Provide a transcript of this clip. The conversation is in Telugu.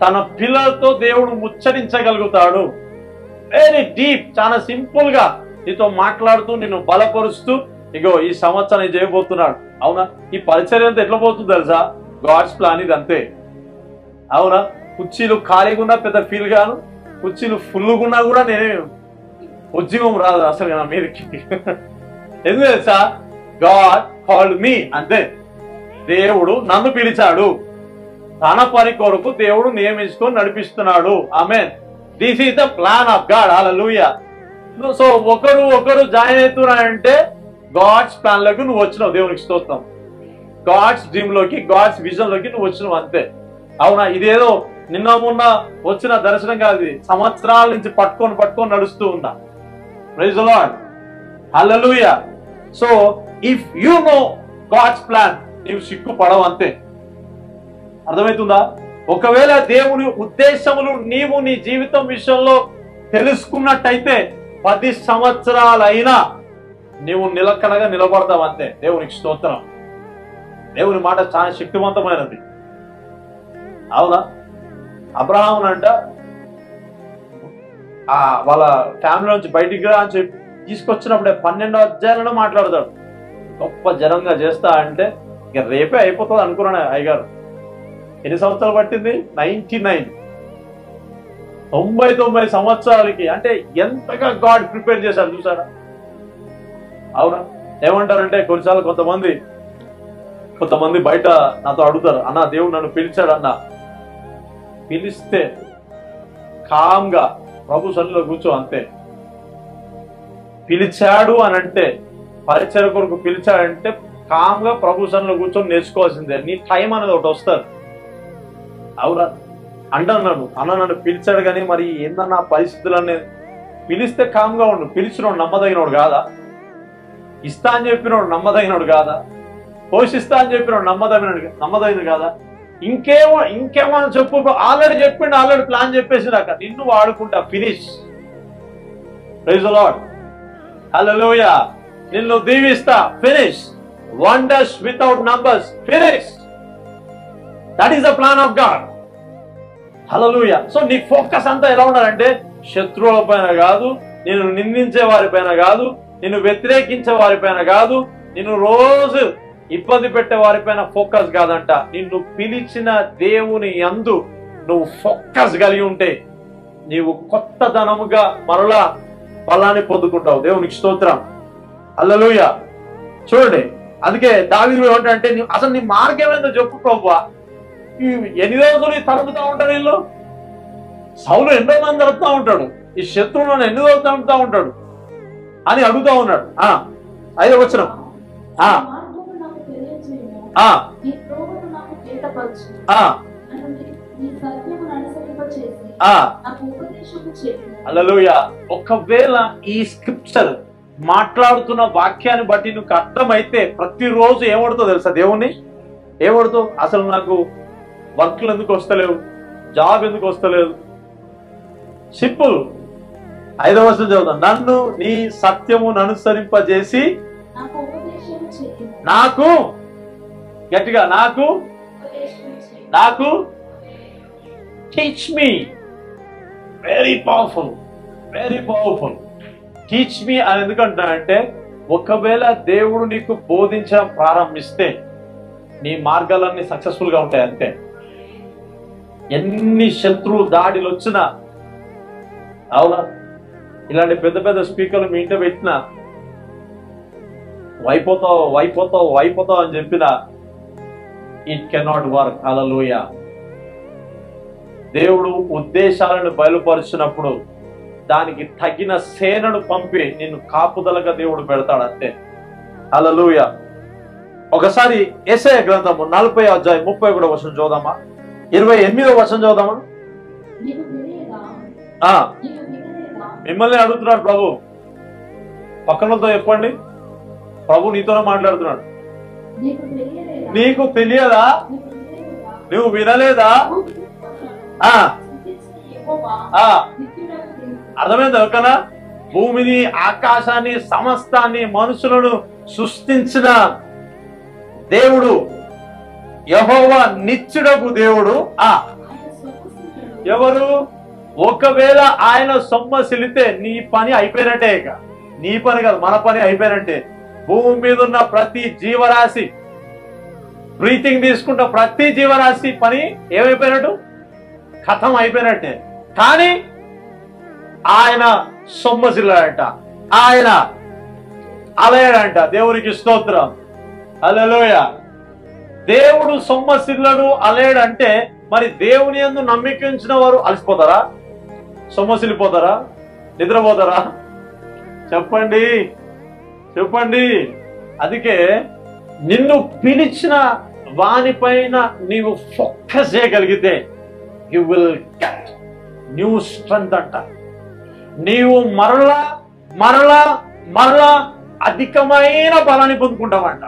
తన పిల్లలతో దేవుడు ముచ్చరించగలుగుతాడు. వెరీ డీప్, చాలా సింపుల్ గా నీతో మాట్లాడుతూ నిన్ను బలపరుస్తూ ఇగో ఈ సంవత్సరం ఇది చేయబోతున్నాడు. అవునా? ఈ పరిచర్య అంతా ఎట్లా పోతుంది తెలుసా? గాడ్స్ ప్లాన్ ఇది అంతే. అవునా? కుర్చీలు ఖాళీగా ఉన్నా పెద్ద ఫీల్ గాను, కుర్చీలు ఫుల్గా ఉన్నా కూడా నేనే ఉద్యోగం రాదు అసలు నా మీదకి. ఎందుకు తెలుసా? గాడ్ కాల్డ్ మీ అంతే. దేవుడు నన్ను పిలిచాడు, తన పని కొరకు దేవుడు నియమించుకొని నడిపిస్తున్నాడు. Amen. This is the plan of God. Hallelujah. So ఒకరు జాయిన్ అవుతున్నారంటే గాడ్స్ ప్లాన్ లోకి నువ్వు వచ్చినావు. దేవునికి స్తోత్రం. గాడ్స్ డ్రీమ్ లోకి, గాడ్స్ విజన్ లోకి నువ్వు వచ్చినావు అంతే. అవునా? ఇదేదో నిన్న మొన్న వచ్చిన దర్శనం కాదు, సంవత్సరాల నుంచి పట్టుకొని నడుస్తూ ఉన్నా. Praise the lord. Hallelujah. So if you know God's plan, నీవు సిగ్గుపడవు అంతే. అర్థమవుతుందా? ఒకవేళ దేవుని ఉద్దేశములు నీవు నీ జీవితం విషయంలో తెలుసుకున్నట్టయితే 10 సంవత్సరాలైనా నీవు నిలకడగా నిలబడతావు అంతే. దేవునికి స్తోత్రం. దేవుని మాట చాలా శక్తివంతమైనది. అవునా? అబ్రహాం అంట వాళ్ళ ఫ్యామిలీ నుంచి బయటికి రా అని చెప్పి తీసుకొచ్చినప్పుడే 12 అధ్యాయాలను మాట్లాడతాడు. గొప్ప జనంగా చేస్తా అంటే ఇక రేపే అయిపోతుంది అనుకున్నాను. అయ్యగారు ఎన్ని సంవత్సరాలు పట్టింది? 99 సంవత్సరాలకి. అంటే ఎంతగా గాడ్ ప్రిపేర్ చేశారు చూసారా? అవునా? ఏమంటారంటే కొన్నిసార్లు కొంతమంది బయట నాతో అడుగుతారు, అన్న దేవుడు నన్ను పిలిచాడు అన్న. పిలిస్తే కామ్గా ప్రభు సన్నిధిలో కూర్చో అంతే. పిలిచాడు అని అంటే, పరిచయ కొరకు పిలిచాడంటే కామ్గా ప్రభు సన్నిధిలో కూర్చొని నేర్చుకోవాల్సిందే. నీ టైం అనేది ఒకటి వస్తుంది. అవునా? అంటున్నాను అన్న నన్ను పిలిచాడు కానీ మరి ఏందన్నా పరిస్థితులన్నీ. పిలిస్తే కామ్గా ఉండు. పిలిచినోడు నమ్మదగినోడు కాదా? ఇస్తా అని చెప్పినోడు నమ్మదగినోడు కాదా? పోషిస్తా అని చెప్పినోడు నమ్మదగినది కాదా? ఇంకేమో చెప్పు. ఆల్రెడీ చెప్పిండు, ఆల్రెడీ ప్లాన్ చెప్పేసినాక నిన్ను వాడుకుంటా. Finish. Praise the lord. Hallelujah. నిన్ను దీవిస్తా. Finish. Wonders without numbers. Finish. That is the plan of God. Hallelujah. So నీ ఫోకస్ అంతా ఎలా ఉండాలంటే శత్రువుల పైన కాదు, నిన్ను నిందించే వారిపైన కాదు, నిన్ను వ్యతిరేకించే వారిపైన కాదు, నిన్ను రోజు ఇబ్బంది పెట్టే వారిపైన ఫోకస్ కాదంట. నిన్ను పిలిచిన దేవుని యందు నువ్వు ఫోకస్ కలిగి ఉంటే నీవు కొత్తదనముగా మరలా బలాన్ని పొందుకుంటావు. దేవునికి స్తోత్రం. హల్లెలూయా. చూడండి, అందుకే దావీదు ఏమంటే అసలు నీ మార్గం ఏందో చెప్పు ప్రభువా. ఎన్ని రోజులు తరుముతా ఉంటాడు వీళ్ళు? సౌలు ఎన్నో మంది తరుపుతా ఉంటాడు, ఈ శత్రువులను ఎన్ని రోజులు తరుముతా ఉంటాడు అని అడుగుతా ఉన్నాడు. 5వ వచనం. హల్లెలూయా. ఒకవేళ ఈ స్క్రిప్చర్ మాట్లాడుతున్న వాక్యాన్ని బట్టి నువ్వు అర్థమైతే ప్రతిరోజు ఏమడుతావు తెలుసా? దేవుణ్ణి ఏమడుతావు? అసలు నాకు వర్క్లు ఎందుకు వస్తలేవు, జాబ్ ఎందుకు వస్తలేదు? సింపుల్. 5వ వచనం చదువుతాం. నన్ను నీ సత్యమును అనుసరింపజేసి నాకు, గట్టిగా నాకు teach me. Very powerful, very powerful. Teach me అని ఎందుకంటానంటే ఒకవేళ దేవుడు నీకు బోధించడం ప్రారంభిస్తే నీ మార్గాలన్నీ సక్సెస్ఫుల్ గా ఉంటాయి అంతే. ఎన్ని శత్రువు దాడిలు వచ్చినా, అవునా, ఇలాంటి పెద్ద పెద్ద స్పీకర్లు మీ ఇంట్లో పెట్టినా వైపోతావు అని చెప్పిన ఇట్ కెనాట్ వర్క్. హల్లెలూయా. దేవుడు ఉద్దేశాలను బయలుపరిచినప్పుడు దానికి తగిన సేనను పంపి నిన్ను కాపుదలగా దేవుడు పెడతాడు అంతే. హల్లెలూయా. ఒకసారి యెషయా గ్రంథము 40వ అధ్యాయం 31వ వచనం చదువుదామా? 28వ వచనం చదువుదామా? మిమ్మల్ని అడుగుతున్నాడు ప్రభు. పక్కనతో చెప్పండి, ప్రభు నీతోనే మాట్లాడుతున్నాడు. నీకు తెలియదా? నువ్వు వినలేదా? అర్థమైంది ఎవరికన్నా? భూమిని, ఆకాశాన్ని, సమస్తాన్ని, మనుషులను సృష్టించిన దేవుడు యెహోవా నిత్యుడగు దేవుడు. ఎవరు? ఒకవేళ ఆయన సొమ్మసిలితే నీ పని అయిపోయినట్టే. ఇక నీ పని కాదు, మన పని అయిపోయినట్టే. భూమి మీద ఉన్న ప్రతి జీవరాశి, బ్రీతింగ్ తీసుకుంటా ప్రతి జీవరాశి పని ఏమైపోయినట్టు? కథం అయిపోయినట్టే. కానీ ఆయన సొమ్మసిల్లాడంట, ఆయన అలయడంట. దేవునికి స్తోత్రం, హల్లెలూయా. దేవుడు సొమ్మసిల్లడు అలేడంటే మరి దేవుని యందు నమ్మిక ఉంచిన వారు అలసిపోతారా? సొమ్మసిల్లిపోతారా? నిద్రపోతారా? చెప్పండి, చెప్పండి. అందుకే నిన్ను పిలిచిన వానిపైన నీవు ఫోకస్ చేయగలిగితే you will get new strength అంట. నీవు మరలా మరలా మరలా అధికమైన బలాన్ని పొందుకుంటావంట.